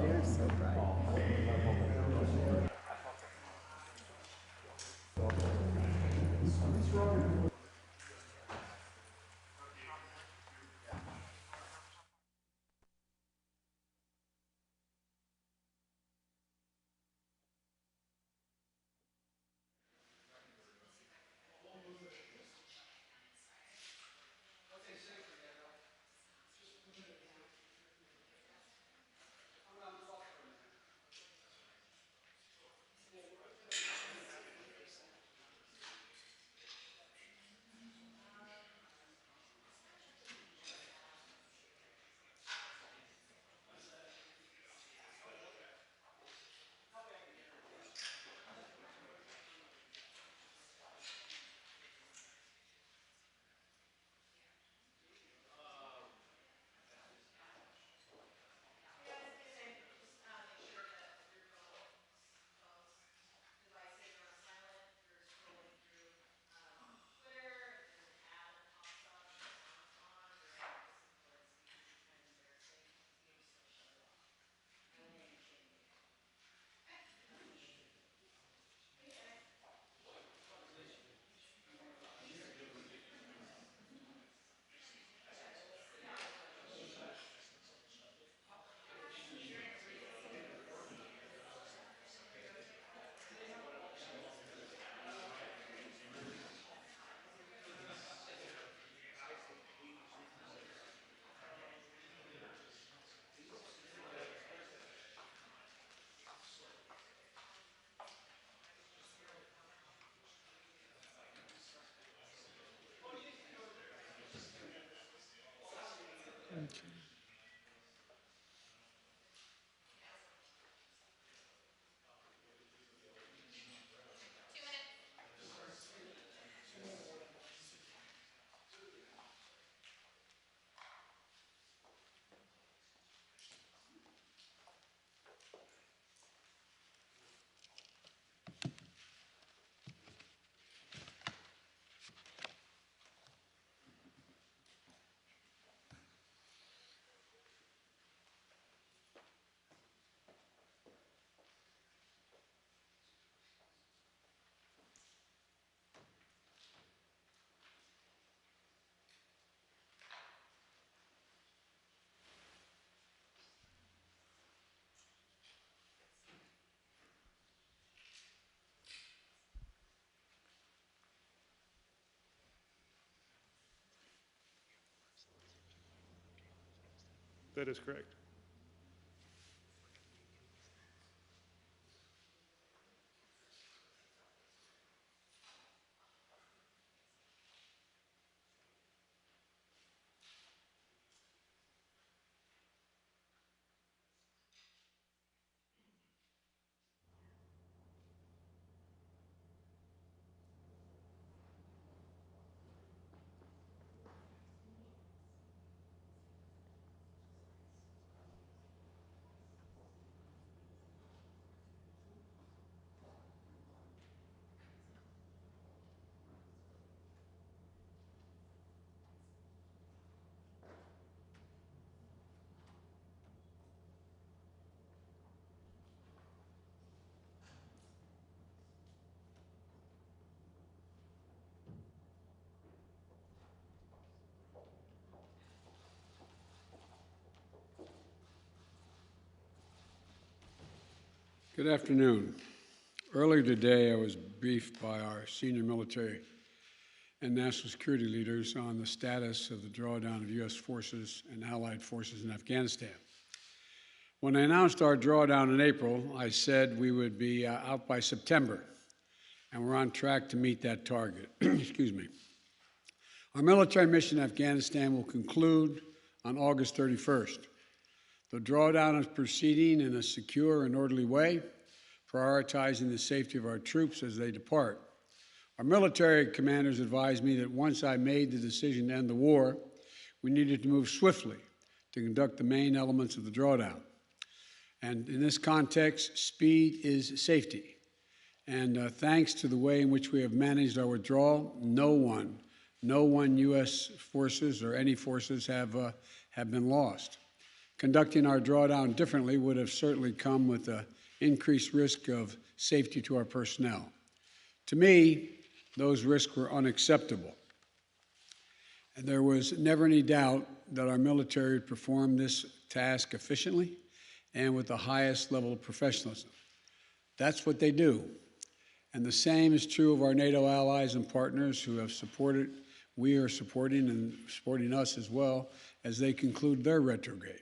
You're so bright. That is correct. Good afternoon. Earlier today, I was briefed by our senior military and national security leaders on the status of the drawdown of U.S. forces and allied forces in Afghanistan. When I announced our drawdown in April, I said we would be out by September, and we're on track to meet that target. Excuse me. Our military mission in Afghanistan will conclude on August 31st. The drawdown is proceeding in a secure and orderly way, prioritizing the safety of our troops as they depart. Our military commanders advised me that once I made the decision to end the war, we needed to move swiftly to conduct the main elements of the drawdown. And in this context, speed is safety. And thanks to the way in which we have managed our withdrawal, no one U.S. forces or any forces have been lost. Conducting our drawdown differently would have certainly come with an increased risk of safety to our personnel. To me, those risks were unacceptable. And there was never any doubt that our military would perform this task efficiently and with the highest level of professionalism. That's what they do. And the same is true of our NATO allies and partners who have supported, we are supporting and supporting us as well as they conclude their retrograde.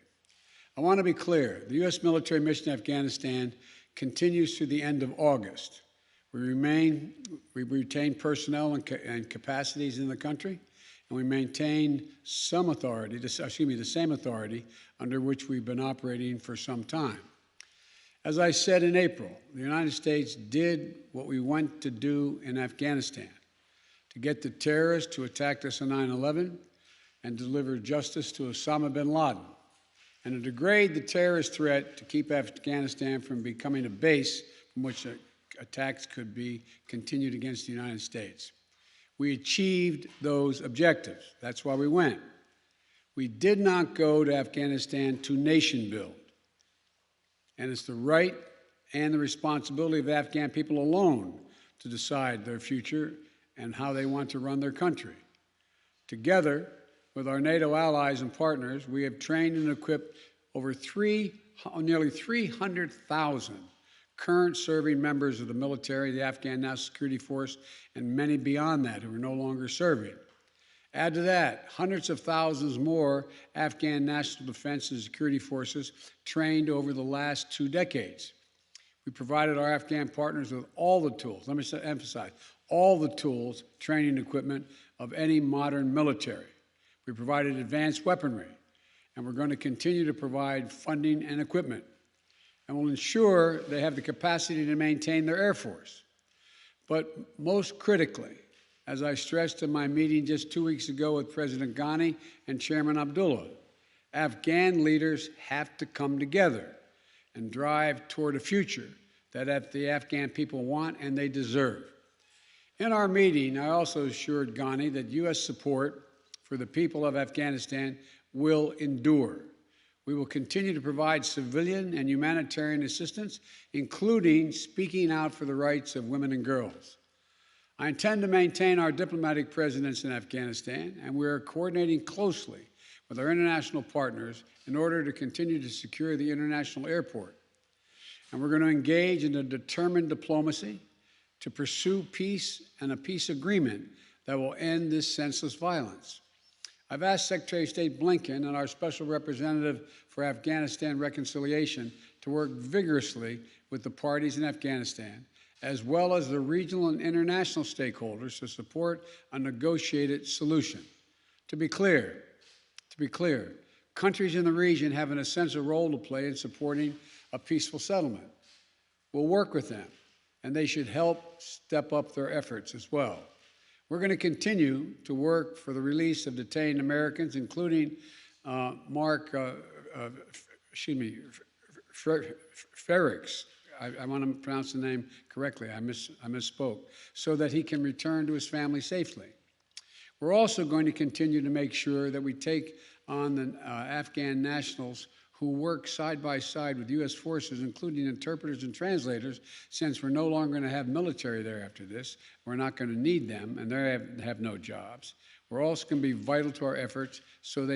I want to be clear, the U.S. military mission in Afghanistan continues through the end of August. We retain personnel and capacities in the country, and we maintain some authority, the same authority under which we've been operating for some time. As I said in April, the United States did what we went to do in Afghanistan, to get the terrorists who attacked us on 9/11 and deliver justice to Osama bin Laden, and to degrade the terrorist threat to keep Afghanistan from becoming a base from which attacks could be continued against the United States. We achieved those objectives. That's why we went. We did not go to Afghanistan to nation build. And it's the right and the responsibility of the Afghan people alone to decide their future and how they want to run their country. Together with our NATO allies and partners, we have trained and equipped over nearly 300,000 current serving members of the military, the Afghan National Security Force, and many beyond that who are no longer serving. Add to that hundreds of thousands more Afghan national defense and security forces trained over the last 2 decades. We provided our Afghan partners with all the tools, let me emphasize, all the tools, training, equipment of any modern military. We provided advanced weaponry, and we're going to continue to provide funding and equipment, and will ensure they have the capacity to maintain their Air Force. But most critically, as I stressed in my meeting just 2 weeks ago with President Ghani and Chairman Abdullah, Afghan leaders have to come together and drive toward a future that the Afghan people want and they deserve. In our meeting, I also assured Ghani that U.S. support for the people of Afghanistan will endure. We will continue to provide civilian and humanitarian assistance, including speaking out for the rights of women and girls. I intend to maintain our diplomatic presence in Afghanistan, and we are coordinating closely with our international partners in order to continue to secure the international airport. And we're going to engage in a determined diplomacy to pursue peace and a peace agreement that will end this senseless violence. I've asked Secretary of State Blinken and our Special Representative for Afghanistan Reconciliation to work vigorously with the parties in Afghanistan, as well as the regional and international stakeholders to support a negotiated solution. To be clear, countries in the region have an essential role to play in supporting a peaceful settlement. We'll work with them, and they should help step up their efforts as well. We're going to continue to work for the release of detained Americans, including Mark Ferrix. I want to pronounce the name correctly. I misspoke, so that he can return to his family safely. We're also going to continue to make sure that we take on the Afghan nationals who work side by side with U.S. forces, including interpreters and translators, since we're no longer going to have military there after this. We're not going to need them, and they have no jobs. We're also going to be vital to our efforts, and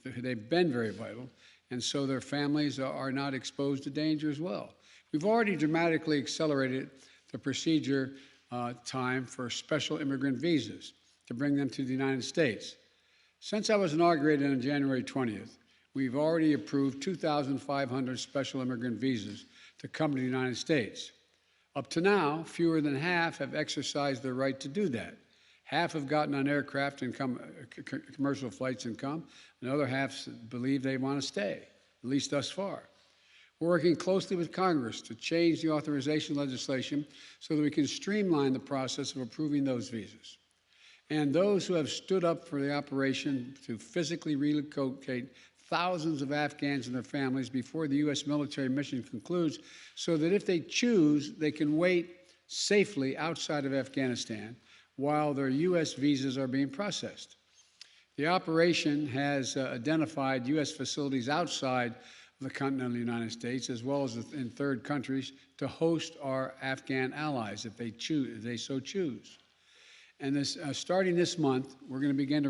they've been very vital, and so their families are not exposed to danger as well. We've already dramatically accelerated the procedure time for special immigrant visas to bring them to the United States. Since I was inaugurated on January 20th, we've already approved 2,500 special immigrant visas to come to the United States. Up to now, fewer than half have exercised their right to do that. Half have gotten on aircraft and commercial flights and come. Another half believe they want to stay, at least thus far. We're working closely with Congress to change the authorization legislation so that we can streamline the process of approving those visas. And those who have stood up for the operation to physically relocate thousands of Afghans and their families before the U.S. military mission concludes, so that if they choose, they can wait safely outside of Afghanistan while their U.S. visas are being processed. The operation has identified U.S. facilities outside of the continental United States, as well as in third countries, to host our Afghan allies if they so choose. And starting this month, we're going to begin to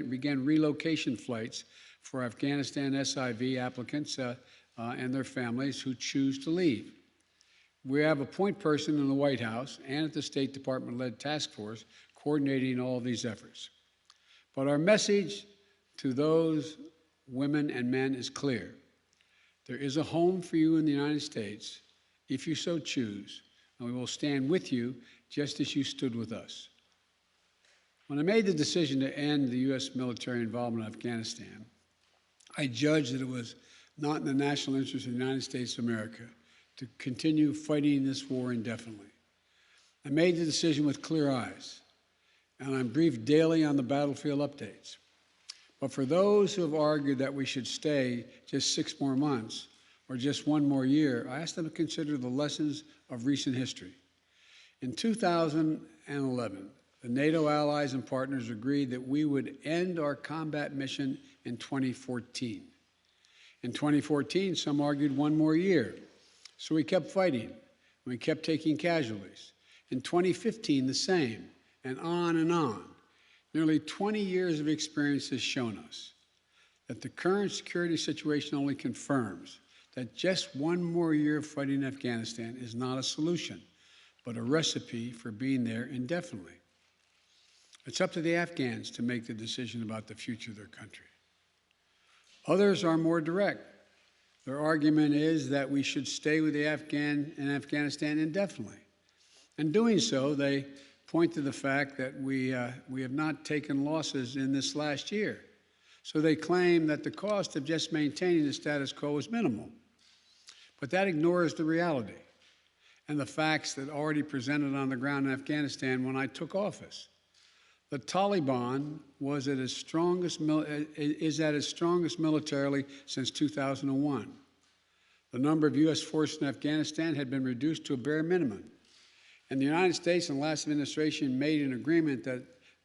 begin relocation flights for Afghanistan SIV applicants and their families who choose to leave. We have a point person in the White House and at the State Department-led task force coordinating all of these efforts. But our message to those women and men is clear. There is a home for you in the United States if you so choose, and we will stand with you just as you stood with us. When I made the decision to end the U.S. military involvement in Afghanistan, I judged that it was not in the national interest of the United States of America to continue fighting this war indefinitely. I made the decision with clear eyes, and I'm briefed daily on the battlefield updates. But for those who have argued that we should stay just 6 more months or just 1 more year, I ask them to consider the lessons of recent history. In 2011, the NATO allies and partners agreed that we would end our combat mission in 2014. In 2014, some argued 1 more year. So we kept fighting, and we kept taking casualties. In 2015, the same, and on and on. Nearly 20 years of experience has shown us that the current security situation only confirms that just 1 more year of fighting in Afghanistan is not a solution, but a recipe for being there indefinitely. It's up to the Afghans to make the decision about the future of their country. Others are more direct. Their argument is that we should stay with the Afghan in Afghanistan indefinitely. In doing so, they point to the fact that we have not taken losses in this last year. So they claim that the cost of just maintaining the status quo is minimal. But that ignores the reality and the facts that already presented on the ground in Afghanistan when I took office. The Taliban is at its strongest militarily since 2001. The number of U.S. forces in Afghanistan had been reduced to a bare minimum. And the United States and the last administration made an agreement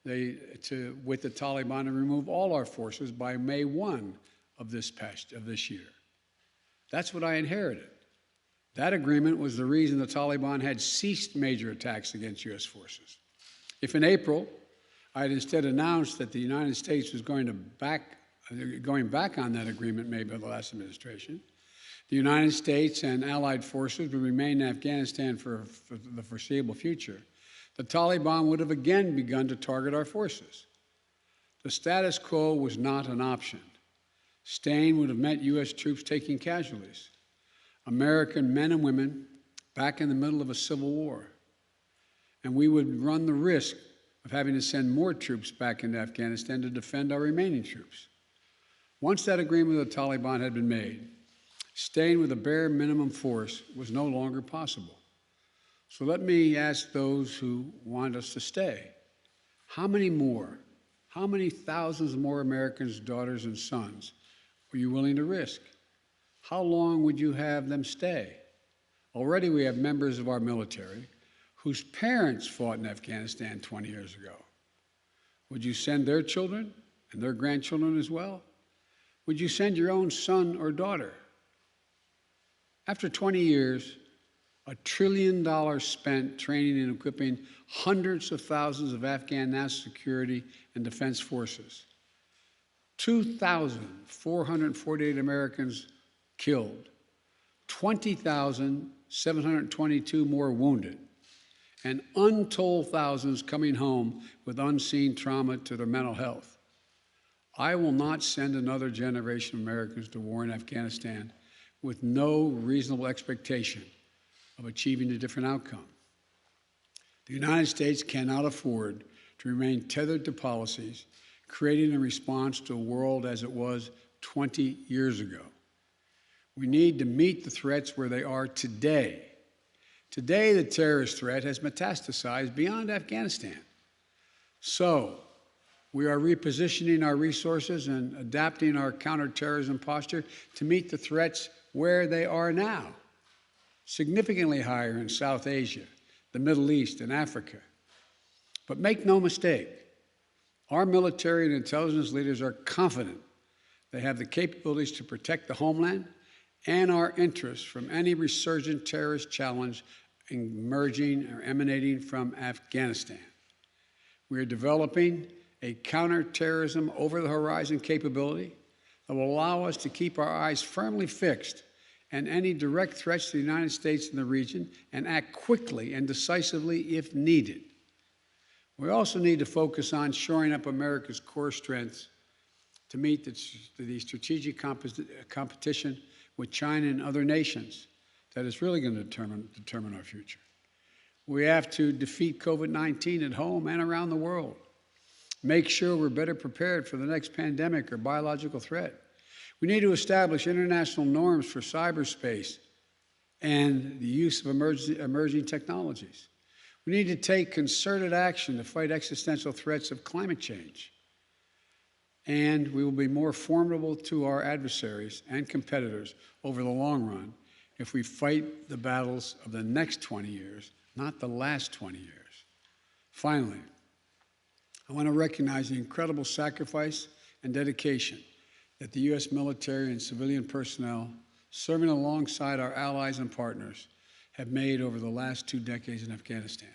with the Taliban to remove all our forces by May 1 of this year. That's what I inherited. That agreement was the reason the Taliban had ceased major attacks against U.S. forces. If in April, I had instead announced that the United States was going back on that agreement made by the last administration, the United States and allied forces would remain in Afghanistan for the foreseeable future, the Taliban would have again begun to target our forces. The status quo was not an option. Staying would have meant U.S. troops taking casualties, American men and women back in the middle of a civil war, and we would run the risk of having to send more troops back into Afghanistan to defend our remaining troops. Once that agreement with the Taliban had been made, staying with a bare minimum force was no longer possible. So let me ask those who want us to stay, how many thousands more Americans' daughters and sons are you willing to risk? How long would you have them stay? Already we have members of our military whose parents fought in Afghanistan 20 years ago. Would you send their children and their grandchildren as well? Would you send your own son or daughter? After 20 years, $1 trillion spent training and equipping hundreds of thousands of Afghan national security and defense forces. 2,448 Americans killed, 20,722 more wounded, and untold thousands coming home with unseen trauma to their mental health. I will not send another generation of Americans to war in Afghanistan with no reasonable expectation of achieving a different outcome. The United States cannot afford to remain tethered to policies created in response to a world as it was 20 years ago. We need to meet the threats where they are today. Today, the terrorist threat has metastasized beyond Afghanistan. So, we are repositioning our resources and adapting our counterterrorism posture to meet the threats where they are now, significantly higher in South Asia, the Middle East, and Africa. But make no mistake, Our military and intelligence leaders are confident they have the capabilities to protect the homeland and our interests from any resurgent terrorist challenge emerging or emanating from Afghanistan. We are developing a counterterrorism over-the-horizon capability that will allow us to keep our eyes firmly fixed on any direct threats to the United States and the region and act quickly and decisively if needed. We also need to focus on shoring up America's core strengths to meet the strategic competition with China and other nations that is really going to determine our future. We have to defeat COVID-19 at home and around the world. Make sure we're better prepared for the next pandemic or biological threat. We need to establish international norms for cyberspace and the use of emerging technologies. We need to take concerted action to fight existential threats of climate change. And we will be more formidable to our adversaries and competitors over the long run if we fight the battles of the next 20 years, not the last 20 years. Finally, I want to recognize the incredible sacrifice and dedication that the U.S. military and civilian personnel serving alongside our allies and partners have made over the last 2 decades in Afghanistan.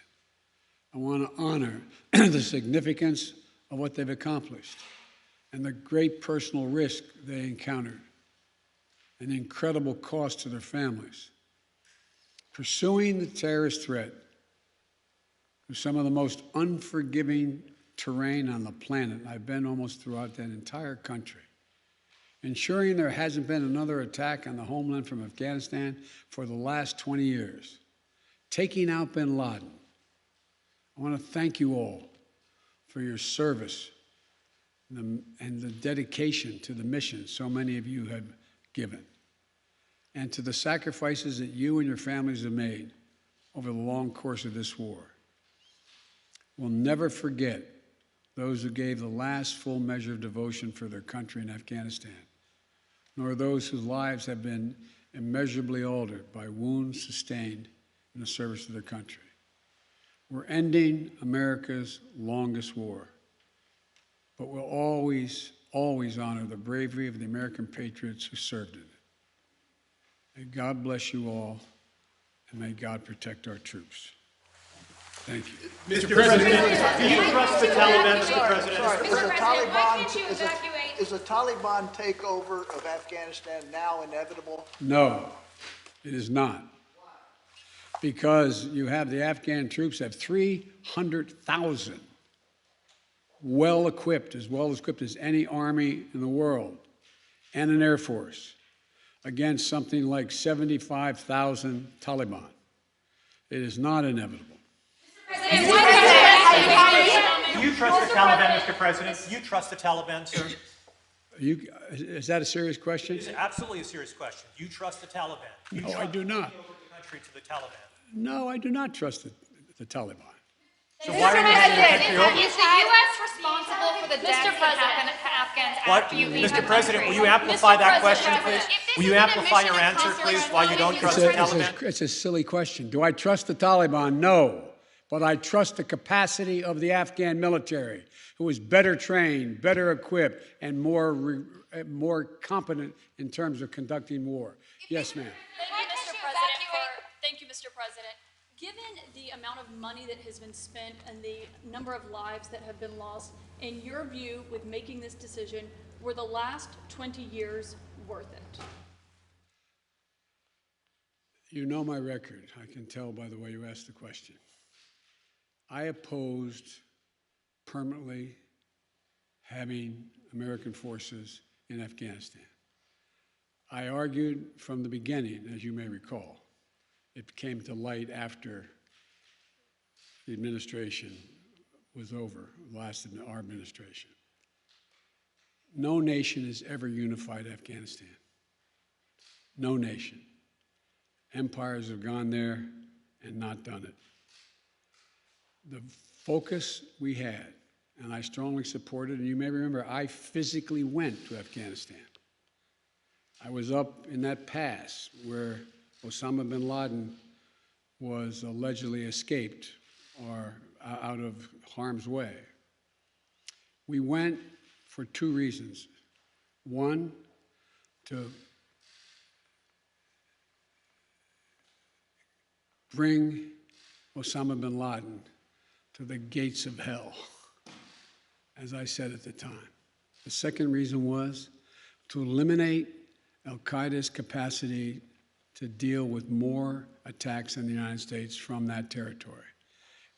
I want to honor the significance of what they've accomplished and the great personal risk they encountered and the incredible cost to their families. Pursuing the terrorist threat through some of the most unforgiving terrain on the planet. I've been almost throughout that entire country. Ensuring there hasn't been another attack on the homeland from Afghanistan for the last 20 years. Taking out bin Laden. I want to thank you all for your service and the dedication to the mission so many of you have given, and to the sacrifices that you and your families have made over the long course of this war. We'll never forget those who gave the last full measure of devotion for their country in Afghanistan, nor those whose lives have been immeasurably altered by wounds sustained in the service of their country. We're ending America's longest war, but we'll always, always honor the bravery of the American patriots who served in it. May God bless you all, and may God protect our troops. Thank you. Mr. President, do you trust the Taliban, Mr. President? Is a Taliban takeover of Afghanistan now inevitable? No, it is not. Because you have the Afghan troops have 300,000 well-equipped as any army in the world, and an air force, against something like 75,000 Taliban. It is not inevitable. Do you trust the Taliban, Mr. President? Do you trust the Taliban, sir? Is that a serious question? It's absolutely a serious question. Do you trust the Taliban? No, I do not. The country to the Taliban. No, I do not trust the Taliban. So why are we handing the country over? Is the U.S. responsible for the deaths of Afghans after you leave the Mr. President, will you amplify that question, please? Will you amplify your answer, please, why you don't trust the Taliban? It's a silly question. Do I trust the Taliban? No. But I trust the capacity of the Afghan military, who is better trained, better equipped, and more competent in terms of conducting war. Yes, ma'am. Thank you, Mr. President. Given the amount of money that has been spent and the number of lives that have been lost, in your view, with making this decision, were the last 20 years worth it? You know my record. I can tell by the way you asked the question. I opposed permanently having American forces in Afghanistan. I argued from the beginning, as you may recall. It came to light after the administration was over, our administration. No nation has ever unified Afghanistan. No nation. Empires have gone there and not done it. The focus we had, and I strongly supported, and you may remember, I physically went to Afghanistan. I was up in that pass where Osama bin Laden was allegedly escaped or out of harm's way. We went for two reasons. One, to bring Osama bin Laden to the gates of hell, as I said at the time. The second reason was to eliminate al-Qaeda's capacity to deal with more attacks in the United States from that territory.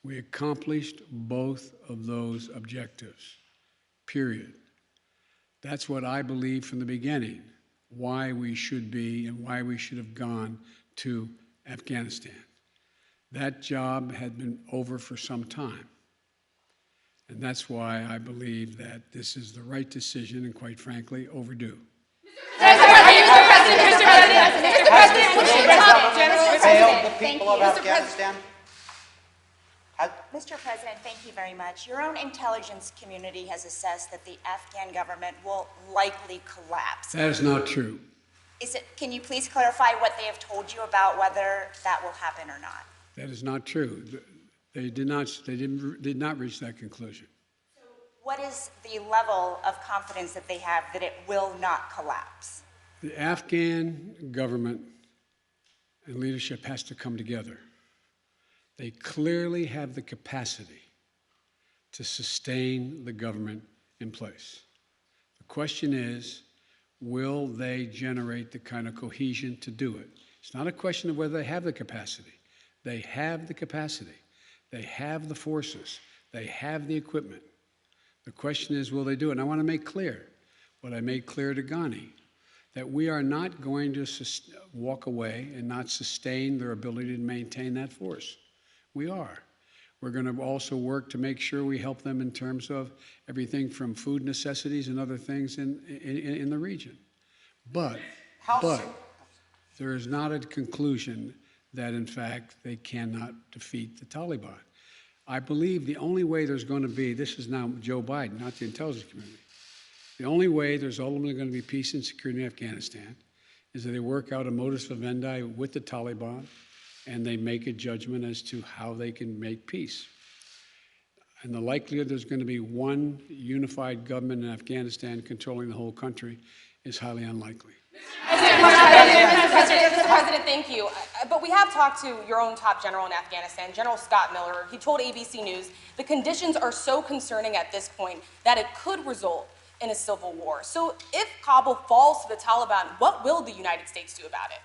We accomplished both of those objectives, period. That's what I believed from the beginning, why we should be and why we should have gone to Afghanistan. That job had been over for some time. And that's why I believe that this is the right decision and, quite frankly, overdue. Failed the people of Afghanistan? Mr. President, thank you very much. Your own intelligence community has assessed that the Afghan government will likely collapse. That is not true. Can you please clarify what they have told you about whether that will happen or not? That is not true. They did not reach that conclusion. What is the level of confidence that they have that it will not collapse? The Afghan government and leadership has to come together. They clearly have the capacity to sustain the government in place. The question is, will they generate the kind of cohesion to do it? It's not a question of whether they have the capacity. They have the capacity. They have the forces. They have the equipment. The question is, will they do it? And I want to make clear what I made clear to Ghani, that we are not going to walk away and not sustain their ability to maintain that force. We are. We're going to also work to make sure we help them in terms of everything from food necessities and other things in the region. But there is not a conclusion that, in fact, they cannot defeat the Taliban. I believe the only way there's going to be, this is now Joe Biden, not the intelligence community, the only way there's ultimately going to be peace and security in Afghanistan is that they work out a modus vivendi with the Taliban and they make a judgment as to how they can make peace. And the likelihood there's going to be one unified government in Afghanistan controlling the whole country is highly unlikely. Mr. President, thank you. But we have talked to your own top general in Afghanistan, General Scott Miller. He told ABC News the conditions are so concerning at this point that it could result in a civil war. So if Kabul falls to the Taliban, what will the United States do about it?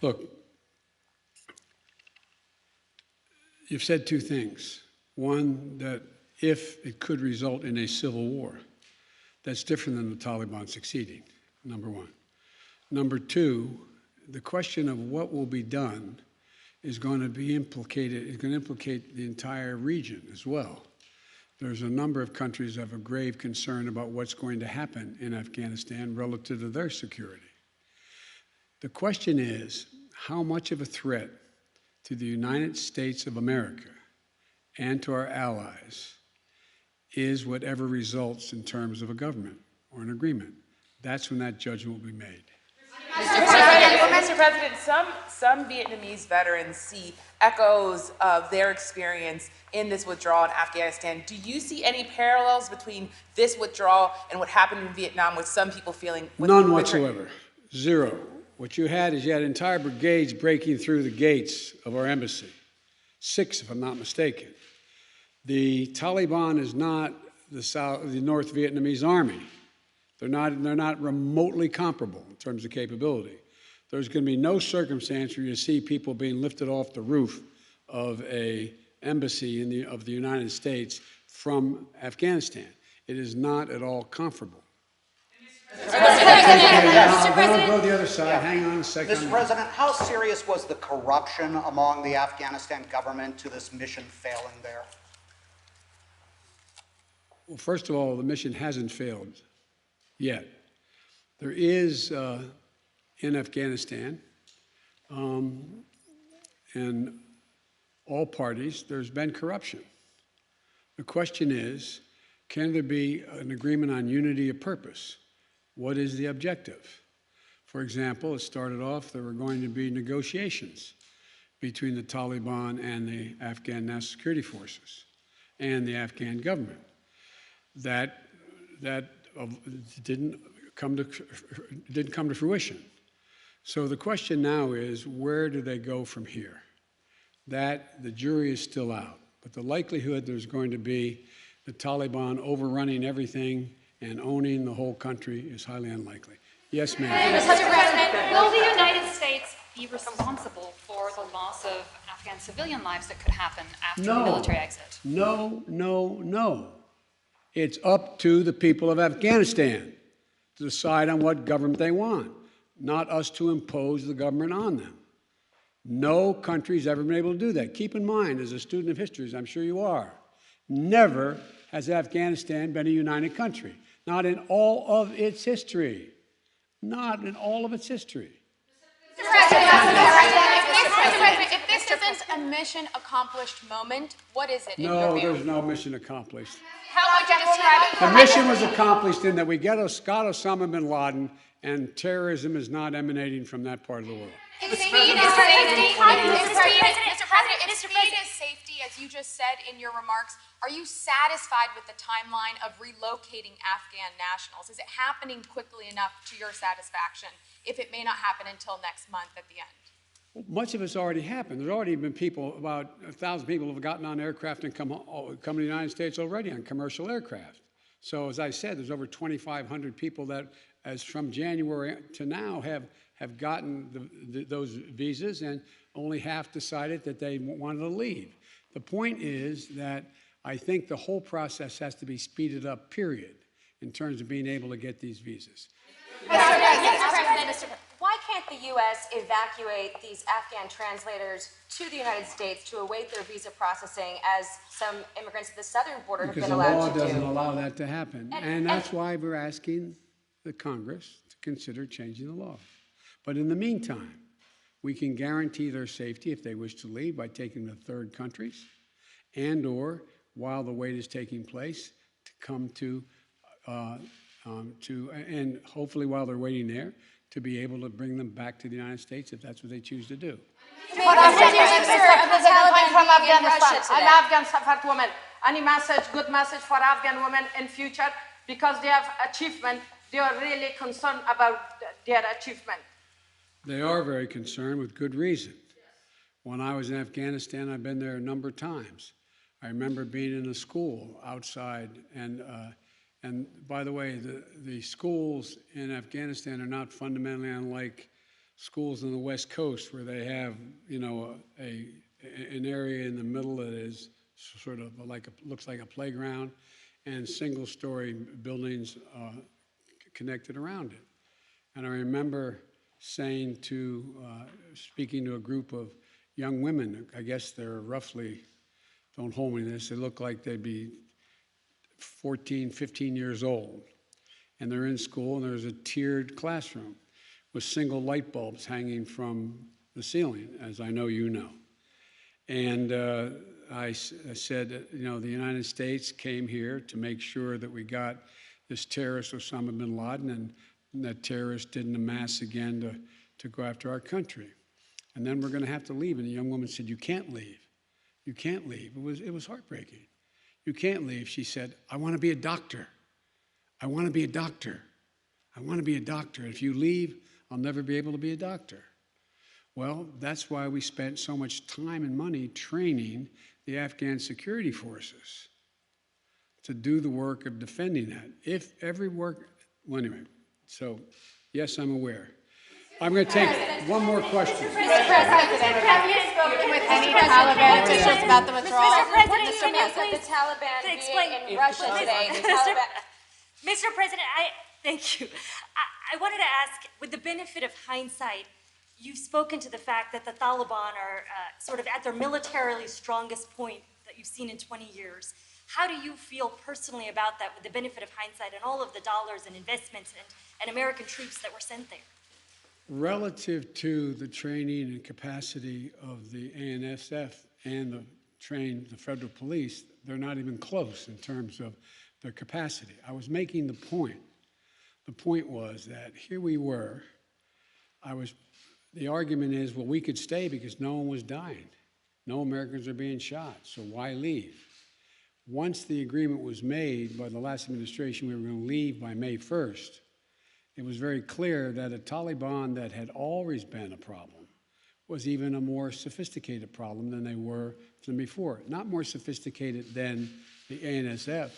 Look, you've said two things. One, that if it could result in a civil war, that's different than the Taliban succeeding, number one. Number two, the question of what will be done is going to be implicated, is going to implicate the entire region as well. There's a number of countries that have a grave concern about what's going to happen in Afghanistan relative to their security. The question is, how much of a threat to the United States of America and to our allies is whatever results in terms of a government or an agreement? That's when that judgment will be made. Mr. President, some Vietnamese veterans see echoes of their experience in this withdrawal in Afghanistan. Do you see any parallels between this withdrawal and what happened in Vietnam with some people feeling? None whatsoever. Zero. What you had is you had entire brigades breaking through the gates of our embassy. 6, if I'm not mistaken. The Taliban is not the North Vietnamese army. They're not remotely comparable in terms of capability. There's going to be no circumstance where you see people being lifted off the roof of an embassy of the United States from Afghanistan. It is not at all comparable. Go the other side. Hang on a second. Mr. President, how serious was the corruption among the Afghanistan government to this mission failing there? Well, first of all, the mission hasn't failed yet. There is, in Afghanistan, in all parties, there's been corruption. The question is, can there be an agreement on unity of purpose? What is the objective? For example, it started off, there were going to be negotiations between the Taliban and the Afghan National Security Forces and the Afghan government. that didn't come to fruition. So the question now is, where do they go from here? That the jury is still out, but the likelihood there's going to be the Taliban overrunning everything and owning the whole country is highly unlikely. Yes, ma'am. Mr. President, will the United States be responsible for the loss of Afghan civilian lives that could happen after the military exit? No, no, no. It's up to the people of Afghanistan to decide on what government they want, not us to impose the government on them. No country's ever been able to do that. Keep in mind, as a student of history, as I'm sure you are, never has Afghanistan been a united country. Not in all of its history. Not in all of its history. Mr. President, if this isn't a mission accomplished moment, what is it in your view? No, there's no mission accomplished. How would you describe it? The mission was accomplished in that we got Osama bin Laden, and terrorism is not emanating from that part of the world. Mr. President, if speed is safety, as you just said in your remarks, are you satisfied with the timeline of relocating Afghan nationals? Is it happening quickly enough to your satisfaction if it may not happen until next month at the end? Much of it's already happened. There's already been people, about 1,000 people have gotten on aircraft and come to the United States already on commercial aircraft. So as I said, there's over 2,500 people that, as from January to now, have gotten those visas, and only half decided that they wanted to leave. The point is that I think the whole process has to be speeded up, period, in terms of being able to get these visas. Why can't the U.S. evacuate these Afghan translators to the United States to await their visa processing, as some immigrants at the southern border have been allowed to do? Because the law doesn't allow that to happen. And that's why we're asking the Congress to consider changing the law. But in the meantime, we can guarantee their safety if they wish to leave by taking them to third countries, and or while the wait is taking place, to come and hopefully while they're waiting there, to be able to bring them back to the United States if that's what they choose to do. I'm Afghan support women. Any message, good message for Afghan women in future, because they have achievement, they are really concerned about their achievement. They are very concerned with good reason. When I was in Afghanistan, I've been there a number of times. I remember being in a school outside, and by the way, the schools in Afghanistan are not fundamentally unlike schools on the West Coast, where they have, you know, an area in the middle that is sort of like looks like a playground, and single-story buildings connected around it. And I remember saying speaking to a group of young women, I guess they're roughly, don't hold me to this, they look like they'd be 14, 15 years old. And they're in school, and there's a tiered classroom with single light bulbs hanging from the ceiling, as I know you know. And I said, you know, the United States came here to make sure that we got this terrorist Osama bin Laden, and that terrorists didn't amass again to go after our country. And then we're going to have to leave. And the young woman said, you can't leave. You can't leave. It was heartbreaking. You can't leave. She said, I want to be a doctor. I want to be a doctor. I want to be a doctor. If you leave, I'll never be able to be a doctor. Well, that's why we spent so much time and money training the Afghan security forces to do the work of defending that. If every work, well, anyway, so yes, I'm aware. I'm going to take one more question. Mr. President, have you spoken with any Taliban officials about the withdrawal? Mr. President, the Taliban being in Russia today. Mr. President, thank you. I wanted to ask, with the benefit of hindsight, you've spoken to the fact that the Taliban are sort of at their militarily strongest point that you've seen in 20 years. How do you feel personally about that with the benefit of hindsight and all of the dollars and investments and American troops that were sent there? Relative to the training and capacity of the ANDSF and the federal police, they're not even close in terms of their capacity. I was making the point. The point was that here we were. The argument is, well, we could stay because no one was dying. No Americans are being shot, so why leave? once the agreement was made by the last administration, we were going to leave by May 1st, it was very clear that a Taliban that had always been a problem was even a more sophisticated problem than they were than before. Not more sophisticated than the ANDSF,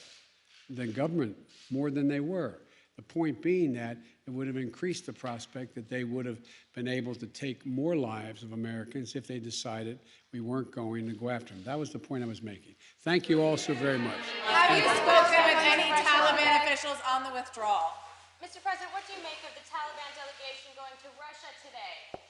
the government, more than they were. The point being that it would have increased the prospect that they would have been able to take more lives of Americans if they decided we weren't going to go after them. That was the point I was making. Thank you all so very much. Have you spoken with any Taliban officials on the withdrawal? Mr. President, what do you make of the Taliban delegation going to Russia today?